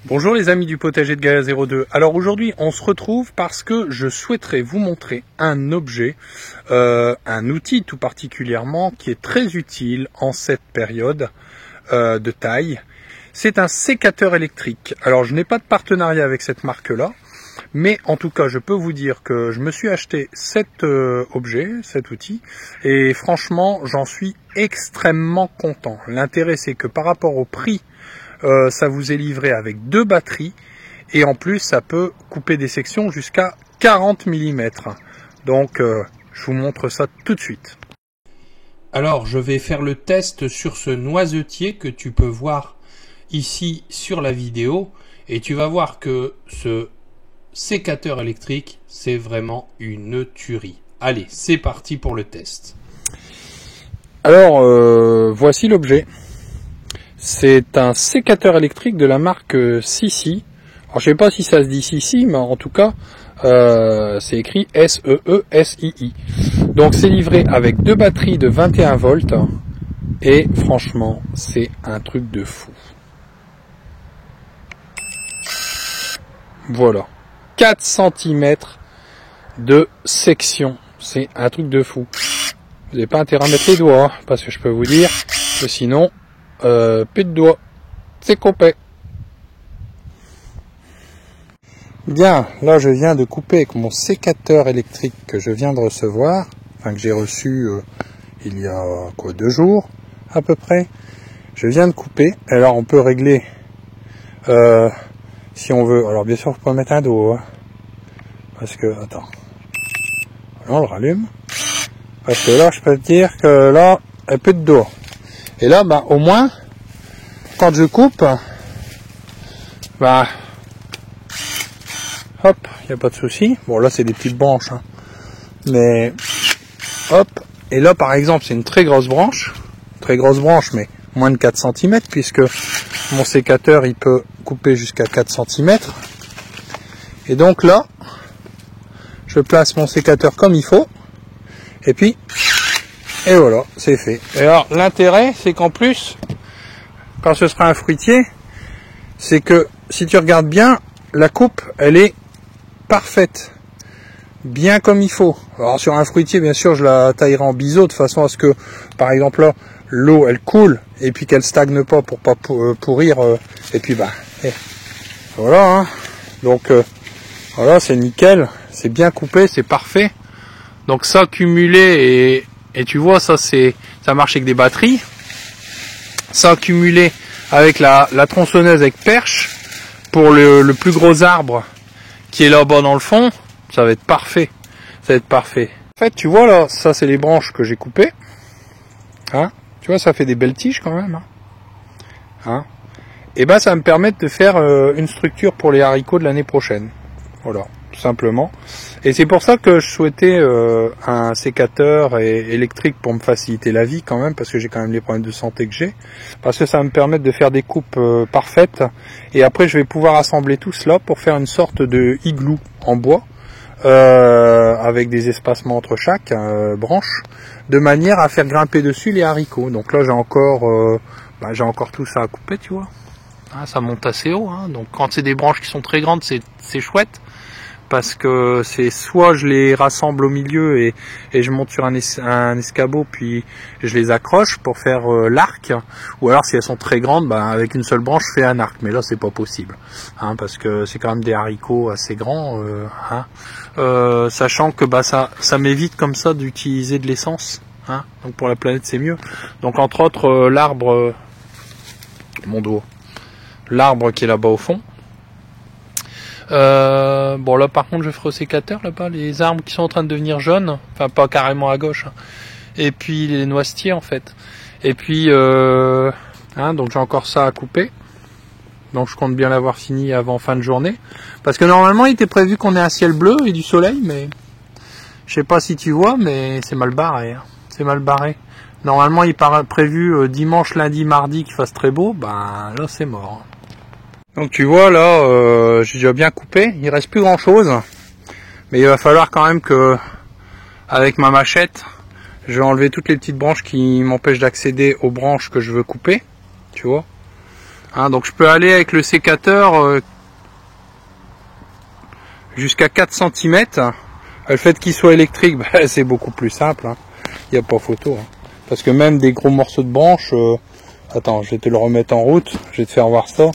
Bonjour les amis du potager de Gaia 02. Alors aujourd'hui on se retrouve parce que je souhaiterais vous montrer un objet, un outil tout particulièrement qui est très utile en cette période de taille. C'est un sécateur électrique. Alors je n'ai pas de partenariat avec cette marque là, mais en tout cas je peux vous dire que je me suis acheté cet objet, cet outil, et franchement j'en suis extrêmement content. L'intérêt c'est que par rapport au prix, ça vous est livré avec 2 batteries et en plus ça peut couper des sections jusqu'à 40 mm. Donc je vous montre ça tout de suite. Alors je vais faire le test sur ce noisetier que tu peux voir ici sur la vidéo et tu vas voir que ce sécateur électrique c'est vraiment une tuerie. Allez, c'est parti pour le test. Alors voici l'objet. C'est un sécateur électrique de la marque Sisi. Alors je sais pas si ça se dit Sisi, mais en tout cas c'est écrit S-E-E-S-I-I. Donc c'est livré avec 2 batteries de 21 volts et franchement c'est un truc de fou. Voilà, 4 cm de section, c'est un truc de fou. Vous n'avez pas intérêt à mettre les doigts, hein, parce que je peux vous dire que sinon plus de doigts, c'est coupé. Bien, là je viens de couper avec mon sécateur électrique que je viens de recevoir, enfin que j'ai reçu il y a 2 jours à peu près. Je viens de couper. Alors on peut régler si on veut. Alors bien sûr, faut pas mettre un doigt, hein, parce que attends, on le rallume. Parce que là, je peux te dire que là, un peu de doigt. Et là, bah, au moins, quand je coupe, bah, hop, il n'y a pas de souci. Bon, là, c'est des petites branches, hein. Mais, hop, et là, par exemple, c'est une très grosse branche, mais moins de 4 cm, puisque mon sécateur, il peut couper jusqu'à 4 cm. Et donc là, je place mon sécateur comme il faut, et puis, et voilà, c'est fait. Et alors, l'intérêt, c'est qu'en plus, quand ce sera un fruitier, c'est que, si tu regardes bien, la coupe, elle est parfaite. Bien comme il faut. Alors, sur un fruitier, bien sûr, je la taillerai en biseau, de façon à ce que, par exemple, là, l'eau, elle coule, et puis qu'elle stagne pas pour pas pourrir, et puis, bah, voilà, hein. Donc, voilà, c'est nickel, c'est bien coupé, c'est parfait. Donc, ça, cumulé et tu vois, ça marche avec des batteries. Ça accumulé avec la tronçonneuse avec perche pour le plus gros arbre qui est là-bas dans le fond, ça va être parfait. Ça va être parfait. En fait, tu vois là, ça c'est les branches que j'ai coupées. Hein, tu vois, ça fait des belles tiges quand même. Hein, et ben, ça va me permettre de faire une structure pour les haricots de l'année prochaine. Voilà, tout simplement. Et c'est pour ça que je souhaitais un sécateur électrique pour me faciliter la vie quand même, parce que j'ai quand même les problèmes de santé que j'ai. Parce que ça va me permettre de faire des coupes parfaites. Et après, je vais pouvoir assembler tout cela pour faire une sorte de igloo en bois, avec des espacements entre chaque branche, de manière à faire grimper dessus les haricots. Donc là, j'ai encore tout ça à couper, tu vois. Hein, ça monte assez haut, hein. Donc quand c'est des branches qui sont très grandes, c'est chouette. Parce que c'est soit je les rassemble au milieu et je monte sur un escabeau, puis je les accroche pour faire l'arc, ou alors si elles sont très grandes, bah, avec une seule branche je fais un arc, mais là c'est pas possible, hein, parce que c'est quand même des haricots assez grands, hein, sachant que bah, ça m'évite comme ça d'utiliser de l'essence, hein, donc pour la planète c'est mieux. Donc entre autres l'arbre, mon doigt, l'arbre qui est là-bas au fond. Bon là par contre je ferai au sécateur là-bas les arbres qui sont en train de devenir jaunes, enfin pas carrément à gauche, hein. Et puis les noisetiers en fait, et puis hein, donc j'ai encore ça à couper, donc je compte bien l'avoir fini avant fin de journée, parce que normalement il était prévu qu'on ait un ciel bleu et du soleil, mais je sais pas si tu vois, mais c'est mal barré, hein. C'est mal barré. Normalement il est prévu dimanche, lundi, mardi qu'il fasse très beau, ben là c'est mort. Donc tu vois là, j'ai déjà bien coupé, il reste plus grand chose, mais il va falloir quand même que, avec ma machette, je vais enlever toutes les petites branches qui m'empêchent d'accéder aux branches que je veux couper, tu vois. Hein, donc je peux aller avec le sécateur jusqu'à 4 cm. Le fait qu'il soit électrique, bah, c'est beaucoup plus simple. Hein. Il n'y a pas photo. Hein. Parce que même des gros morceaux de branches... Attends, je vais te le remettre en route. Je vais te faire voir ça.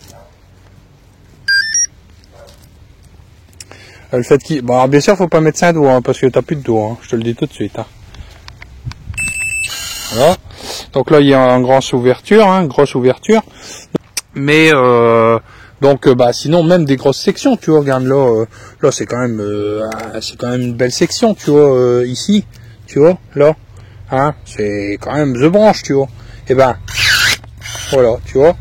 Le fait qu'il... Bon, alors bien sûr, faut pas mettre 5 doigts, hein, parce que t'as plus de doigts. Hein. Je te le dis tout de suite. Hein. Voilà. Donc là, il y a une grosse ouverture. Hein, grosse ouverture. Mais... donc bah sinon même des grosses sections, tu vois, regarde là, là c'est quand même une belle section, tu vois, ici, tu vois, là, hein, c'est quand même the branche, tu vois. Et ben voilà, tu vois,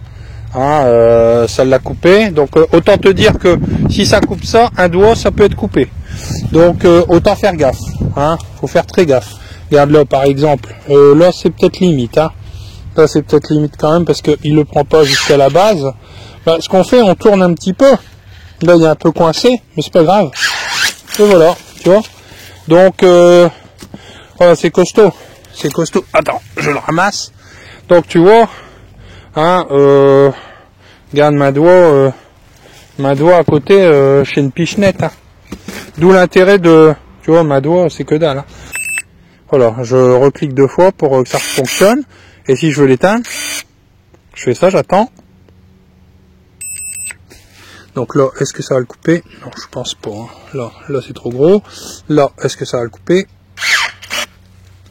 hein, ça l'a coupé. Donc autant te dire que si ça coupe ça, un doigt ça peut être coupé. Donc autant faire gaffe, hein, faut faire très gaffe. Regarde là par exemple, là c'est peut-être limite, hein. Là c'est peut-être limite quand même parce que il le prend pas jusqu'à la base. Bah, ce qu'on fait, on tourne un petit peu. Là, il est un peu coincé, mais c'est pas grave. Et voilà, tu vois. Donc, voilà, c'est costaud. C'est costaud. Attends, je le ramasse. Donc, tu vois, hein, regarde ma doigt à côté chez une pichenette. Hein. D'où l'intérêt de, tu vois, ma doigt, c'est que dalle. Hein. Voilà, je reclique 2 fois pour que ça fonctionne. Et si je veux l'éteindre, je fais ça, j'attends. Donc là, est-ce que ça va le couper? Non, je pense pas. Hein. Là c'est trop gros. Là, est-ce que ça va le couper?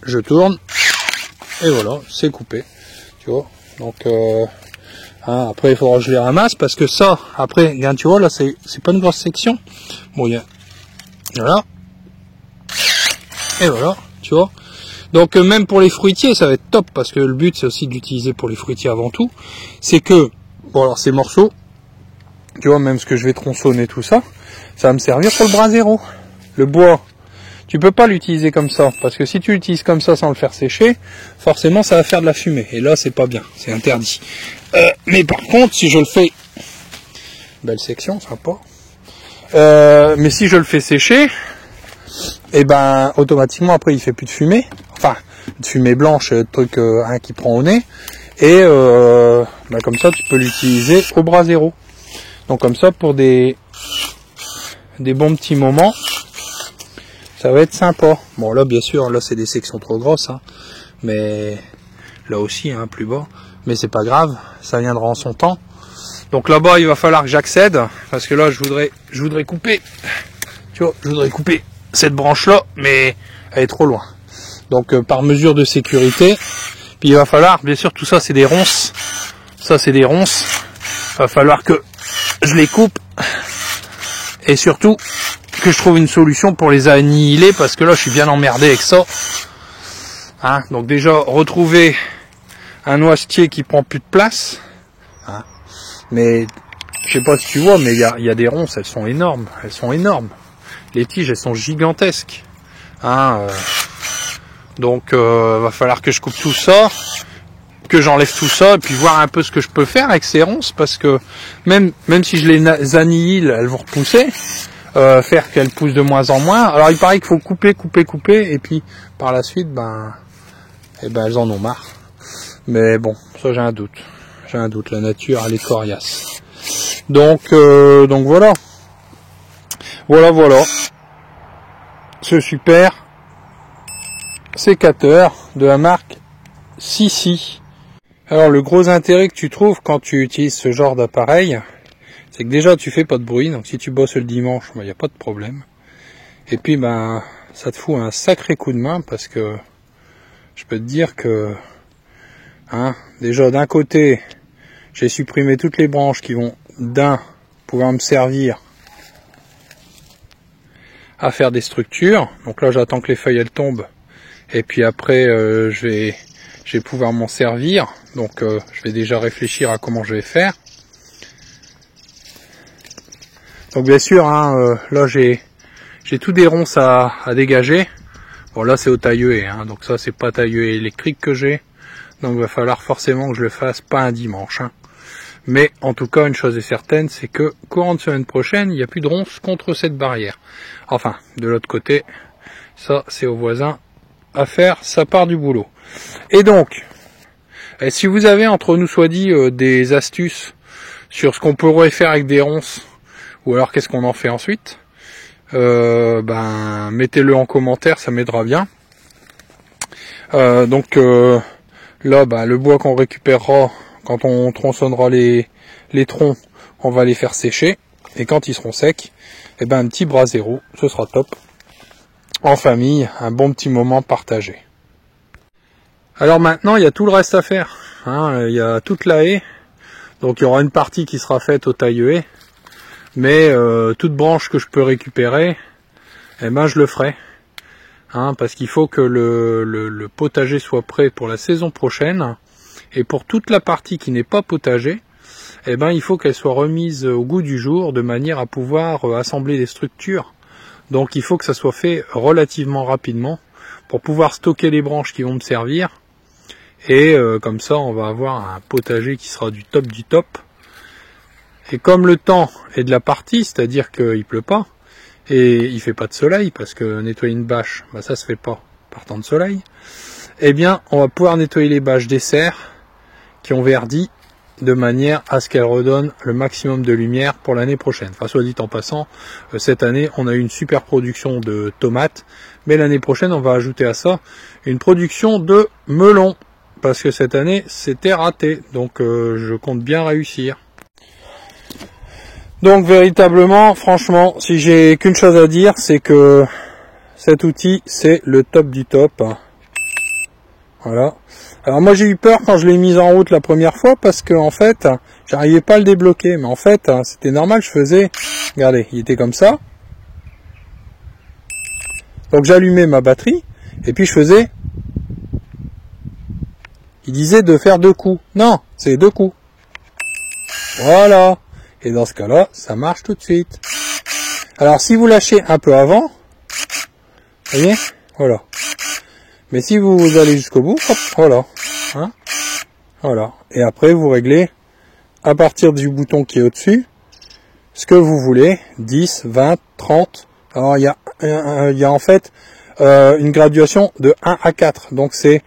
Je tourne. Et voilà, c'est coupé. Tu vois. Donc, hein, après, il faudra que je les ramasse parce que ça, après, regarde, tu vois, là, c'est pas une grosse section. Bon, il y a... Voilà. Et voilà, tu vois. Donc, même pour les fruitiers, ça va être top parce que le but, c'est aussi d'utiliser pour les fruitiers avant tout. C'est que, bon, alors, ces morceaux, tu vois, même ce que je vais tronçonner, tout ça, ça va me servir pour le brasero. Le bois, tu peux pas l'utiliser comme ça, parce que si tu l'utilises comme ça sans le faire sécher, forcément ça va faire de la fumée. Et là, c'est pas bien, c'est interdit. Mais par contre, si je le fais... Belle section, sympa. Mais si je le fais sécher, et ben automatiquement après il fait plus de fumée. Enfin, de fumée blanche, truc qui prend au nez. Et ben, comme ça, tu peux l'utiliser au brasero. Donc comme ça, pour des bons petits moments, ça va être sympa. Bon là, bien sûr, là c'est des sections trop grosses, hein, mais là aussi, hein, plus bas. Mais c'est pas grave, ça viendra en son temps. Donc là-bas, il va falloir que j'accède, parce que là, je voudrais couper. Tu vois, je voudrais couper cette branche-là, mais elle est trop loin. Donc par mesure de sécurité, puis il va falloir, bien sûr, tout ça c'est des ronces. Ça c'est des ronces. Il va falloir que je les coupe et surtout que je trouve une solution pour les annihiler parce que là je suis bien emmerdé avec ça. Hein, donc déjà retrouver un noisetier qui prend plus de place. Hein, mais je sais pas si tu vois, mais il y a des ronces, elles sont énormes. Elles sont énormes. Les tiges elles sont gigantesques. Hein, donc va falloir que je coupe tout ça, que j'enlève tout ça et puis voir un peu ce que je peux faire avec ces ronces parce que même si je les annihile, elles vont repousser, faire qu'elles poussent de moins en moins. Alors il paraît qu'il faut couper et puis par la suite elles en ont marre. Mais bon, ça j'ai un doute, la nature elle est coriace. Donc voilà. Ce super sécateur de la marque Sisi. Alors le gros intérêt que tu trouves quand tu utilises ce genre d'appareil, c'est que déjà tu fais pas de bruit, donc si tu bosses le dimanche, il n'y a pas de problème. Et puis ça te fout un sacré coup de main parce que je peux te dire que déjà d'un côté, j'ai supprimé toutes les branches qui vont pouvoir me servir à faire des structures. Donc là j'attends que les feuilles elles tombent et puis après je vais pouvoir m'en servir. Donc je vais déjà réfléchir à comment je vais faire. Donc bien sûr, là j'ai tout des ronces à dégager. Bon là c'est au taille-huée, donc ça c'est pas taille-huée électrique que j'ai. Donc il va falloir forcément que je le fasse pas un dimanche. Mais en tout cas, une chose est certaine, c'est que courant de semaine prochaine, il n'y a plus de ronces contre cette barrière. Enfin, de l'autre côté, ça c'est au voisin à faire, ça part du boulot. Et donc, si vous avez entre nous soit dit des astuces sur ce qu'on pourrait faire avec des ronces, ou alors qu'est-ce qu'on en fait ensuite, mettez-le en commentaire, ça m'aidera bien. Là, le bois qu'on récupérera quand on tronçonnera les troncs, on va les faire sécher, et quand ils seront secs, un petit brasero, ce sera top. En famille, un bon petit moment partagé. Alors maintenant, il y a tout le reste à faire. Il y a toute la haie. Donc il y aura une partie qui sera faite au taille-haie. Mais toute branche que je peux récupérer, je le ferai. Parce qu'il faut que le potager soit prêt pour la saison prochaine. Et pour toute la partie qui n'est pas potager, il faut qu'elle soit remise au goût du jour de manière à pouvoir assembler des structures. Donc il faut que ça soit fait relativement rapidement pour pouvoir stocker les branches qui vont me servir. Et comme ça, on va avoir un potager qui sera du top du top. Et comme le temps est de la partie, c'est-à-dire qu'il pleut pas, et il fait pas de soleil, parce que nettoyer une bâche, ça se fait pas par temps de soleil, on va pouvoir nettoyer les bâches des serres qui ont verdi, de manière à ce qu'elles redonnent le maximum de lumière pour l'année prochaine. Enfin, soit dit en passant, cette année, on a eu une super production de tomates, mais l'année prochaine, on va ajouter à ça une production de melons, parce que cette année, c'était raté, donc je compte bien réussir. Donc véritablement, franchement, si j'ai qu'une chose à dire, c'est que cet outil, c'est le top du top. Voilà. Alors moi j'ai eu peur quand je l'ai mise en route la première fois, parce que en fait, j'arrivais pas à le débloquer. Mais en fait, c'était normal, je faisais... Regardez, il était comme ça. Donc j'allumais ma batterie, et puis je faisais... Il disait de faire 2 coups. Non, c'est 2 coups. Voilà. Et dans ce cas-là, ça marche tout de suite. Alors, si vous lâchez un peu avant, vous voyez, voilà. Mais si vous allez jusqu'au bout, hop, voilà. Voilà. Et après, vous réglez, à partir du bouton qui est au-dessus, ce que vous voulez, 10, 20, 30. Alors, il y a en fait une graduation de 1 à 4. Donc, c'est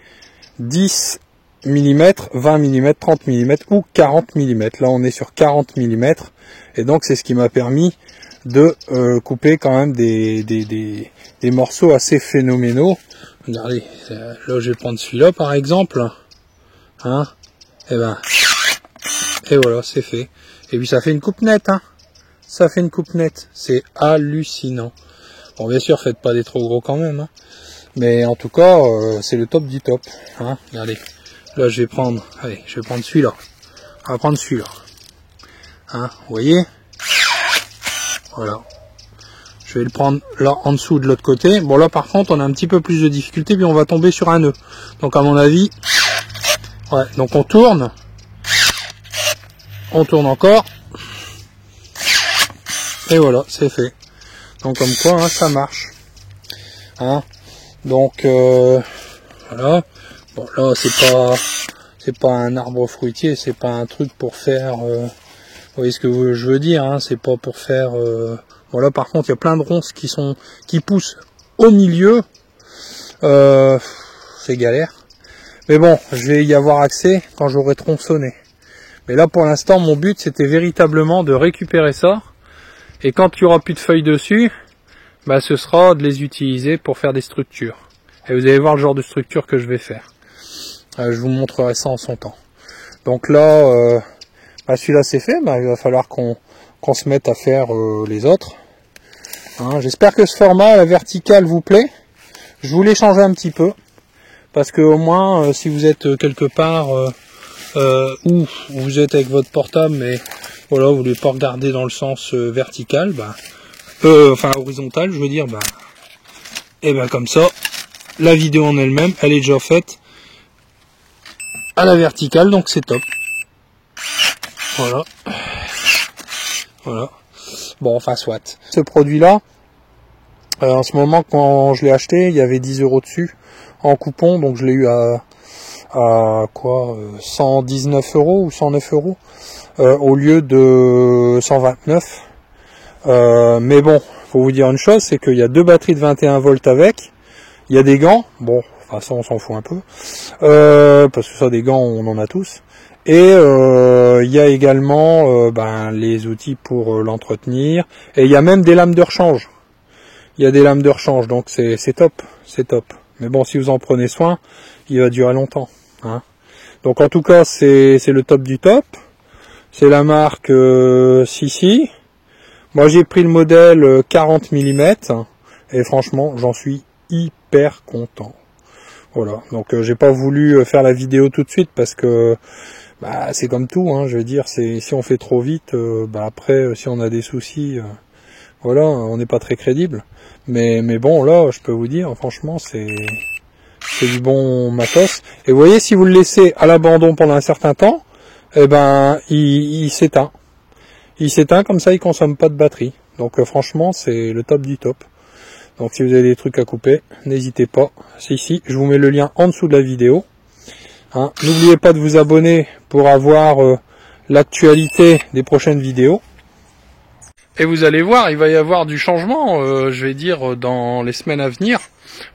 10 mm, 20 mm, 30 mm ou 40 mm. Là on est sur 40 mm et donc c'est ce qui m'a permis de couper quand même des morceaux assez phénoménaux. Regardez, là je vais prendre celui-là par exemple. Et voilà, c'est fait. Et puis ça fait une coupe nette. Ça fait une coupe nette. C'est hallucinant. Bon, bien sûr, faites pas des trop gros quand même. Mais en tout cas, c'est le top du top. Regardez. Là, je vais prendre celui-là. On va prendre celui-là. Vous voyez? Voilà. Je vais le prendre là en dessous de l'autre côté. Bon, là, par contre, on a un petit peu plus de difficulté, puis on va tomber sur un nœud. Donc, à mon avis, ouais. Donc, on tourne. On tourne encore. Et voilà, c'est fait. Donc, comme quoi, ça marche. Donc, voilà. Bon, là, c'est pas un arbre fruitier, c'est pas un truc pour faire, vous voyez ce que je veux dire, c'est pas pour faire, bon là, par contre, il y a plein de ronces qui poussent au milieu, c'est galère. Mais bon, je vais y avoir accès quand j'aurai tronçonné. Mais là, pour l'instant, mon but, c'était véritablement de récupérer ça, et quand il y aura plus de feuilles dessus, ce sera de les utiliser pour faire des structures. Et vous allez voir le genre de structure que je vais faire. Je vous montrerai ça en son temps. Donc là, celui-là c'est fait. Il va falloir qu'on se mette à faire les autres. J'espère que ce format, la verticale, vous plaît. Je voulais changer un petit peu. Parce que au moins, si vous êtes quelque part où vous êtes avec votre portable, mais voilà, vous voulez pas regarder dans le sens vertical, enfin horizontal, je veux dire, et comme ça, la vidéo en elle-même, elle est déjà faite à la verticale, donc c'est top. Voilà. Voilà. Bon, enfin, soit. Ce produit-là, en ce moment, quand je l'ai acheté, il y avait 10 € dessus, en coupon, donc je l'ai eu à quoi, 119 € ou 109 € au lieu de 129. Mais bon, faut vous dire une chose, c'est qu'il y a 2 batteries de 21 volts avec, il y a des gants, bon, enfin ça on s'en fout un peu, parce que ça des gants on en a tous, Et il y a également les outils pour l'entretenir. Et il y a même des lames de rechange. Il y a des lames de rechange, donc c'est top, c'est top. Mais bon, si vous en prenez soin, il va durer longtemps. Hein. Donc en tout cas, c'est le top du top. C'est la marque Sissi. Moi j'ai pris le modèle 40 mm et franchement j'en suis hyper content. Voilà, donc j'ai pas voulu faire la vidéo tout de suite parce que c'est comme tout, hein, je veux dire, si on fait trop vite, après si on a des soucis, voilà, on n'est pas très crédible. Mais bon, là, je peux vous dire, franchement, c'est du bon matos. Et vous voyez, si vous le laissez à l'abandon pendant un certain temps, il s'éteint. Il s'éteint, comme ça, il consomme pas de batterie. Donc franchement, c'est le top du top. Donc si vous avez des trucs à couper, n'hésitez pas. C'est ici, je vous mets le lien en dessous de la vidéo. Hein. N'oubliez pas de vous abonner pour avoir l'actualité des prochaines vidéos. Et vous allez voir, il va y avoir du changement, je vais dire, dans les semaines à venir.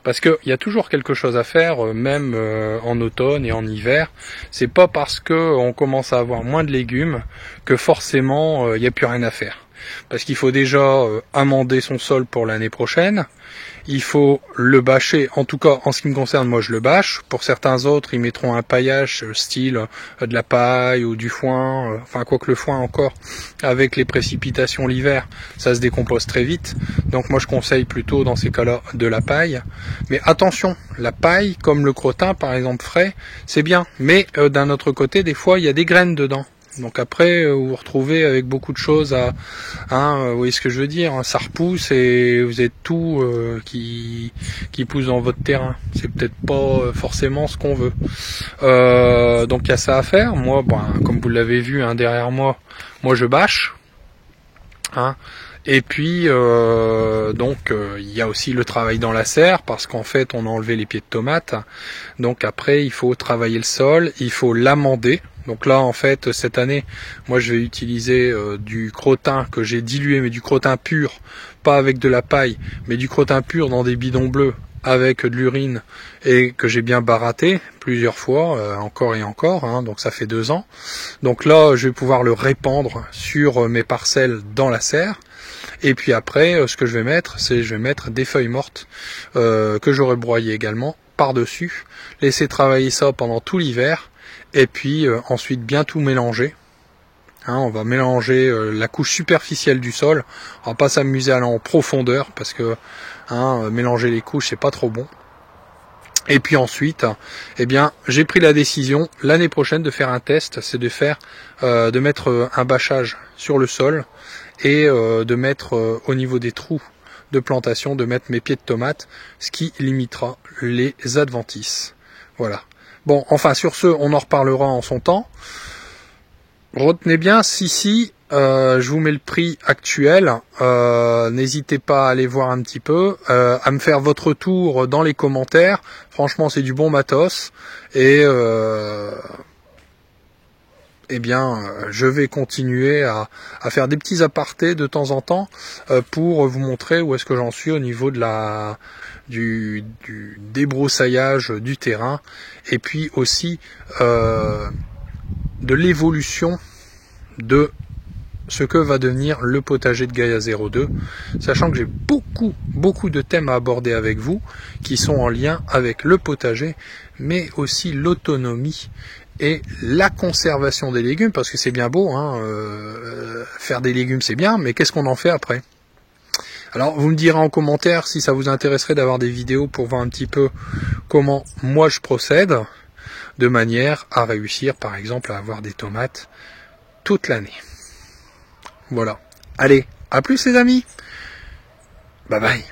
Parce qu'il y a toujours quelque chose à faire, même en automne et en hiver. C'est pas parce qu'on commence à avoir moins de légumes que forcément il n'y a plus rien à faire. Parce qu'il faut déjà amender son sol pour l'année prochaine. Il faut le bâcher, en tout cas en ce qui me concerne, moi je le bâche. Pour certains autres, ils mettront un paillage style de la paille ou du foin, enfin quoique le foin encore, avec les précipitations l'hiver, ça se décompose très vite. Donc moi je conseille plutôt dans ces cas-là de la paille. Mais attention, la paille, comme le crottin par exemple frais, c'est bien. Mais d'un autre côté, des fois il y a des graines dedans. Donc après, vous vous retrouvez avec beaucoup de choses vous voyez ce que je veux dire, hein, ça repousse et vous êtes tout qui pousse dans votre terrain. C'est peut-être pas forcément ce qu'on veut. Donc il y a ça à faire. Moi, comme vous l'avez vu derrière moi, je bâche. Hein. Et puis il y a aussi le travail dans la serre parce qu'en fait on a enlevé les pieds de tomates. Donc après il faut travailler le sol, il faut l'amender. Donc là en fait cette année moi je vais utiliser du crottin que j'ai dilué, mais du crottin pur, pas avec de la paille, mais du crottin pur dans des bidons bleus avec de l'urine et que j'ai bien baratté plusieurs fois, encore et encore, hein, donc ça fait 2 ans. Donc là je vais pouvoir le répandre sur mes parcelles dans la serre. Et puis après ce que je vais mettre, des feuilles mortes que j'aurai broyées également par-dessus, laisser travailler ça pendant tout l'hiver. Et puis ensuite bien tout mélanger. Hein, on va mélanger la couche superficielle du sol. On va pas s'amuser à aller en profondeur parce que mélanger les couches c'est pas trop bon. Et puis ensuite, j'ai pris la décision l'année prochaine de faire un test, c'est de mettre un bâchage sur le sol et de mettre au niveau des trous de plantation, de mettre mes pieds de tomates, ce qui limitera les adventices. Voilà. Bon, enfin sur ce, on en reparlera en son temps. Retenez bien, Sissi, je vous mets le prix actuel. N'hésitez pas à aller voir un petit peu, à me faire votre retour dans les commentaires. Franchement, c'est du bon matos. Et je vais continuer à faire des petits apartés de temps en temps pour vous montrer où est-ce que j'en suis au niveau de du débroussaillage du terrain et puis aussi de l'évolution de ce que va devenir le potager de Gaïa 02, sachant que j'ai beaucoup de thèmes à aborder avec vous qui sont en lien avec le potager mais aussi l'autonomie et la conservation des légumes, parce que c'est bien beau, faire des légumes c'est bien, mais qu'est-ce qu'on en fait après? Alors vous me direz en commentaire si ça vous intéresserait d'avoir des vidéos pour voir un petit peu comment moi je procède, de manière à réussir par exemple à avoir des tomates toute l'année. Voilà. Allez, à plus les amis. Bye bye.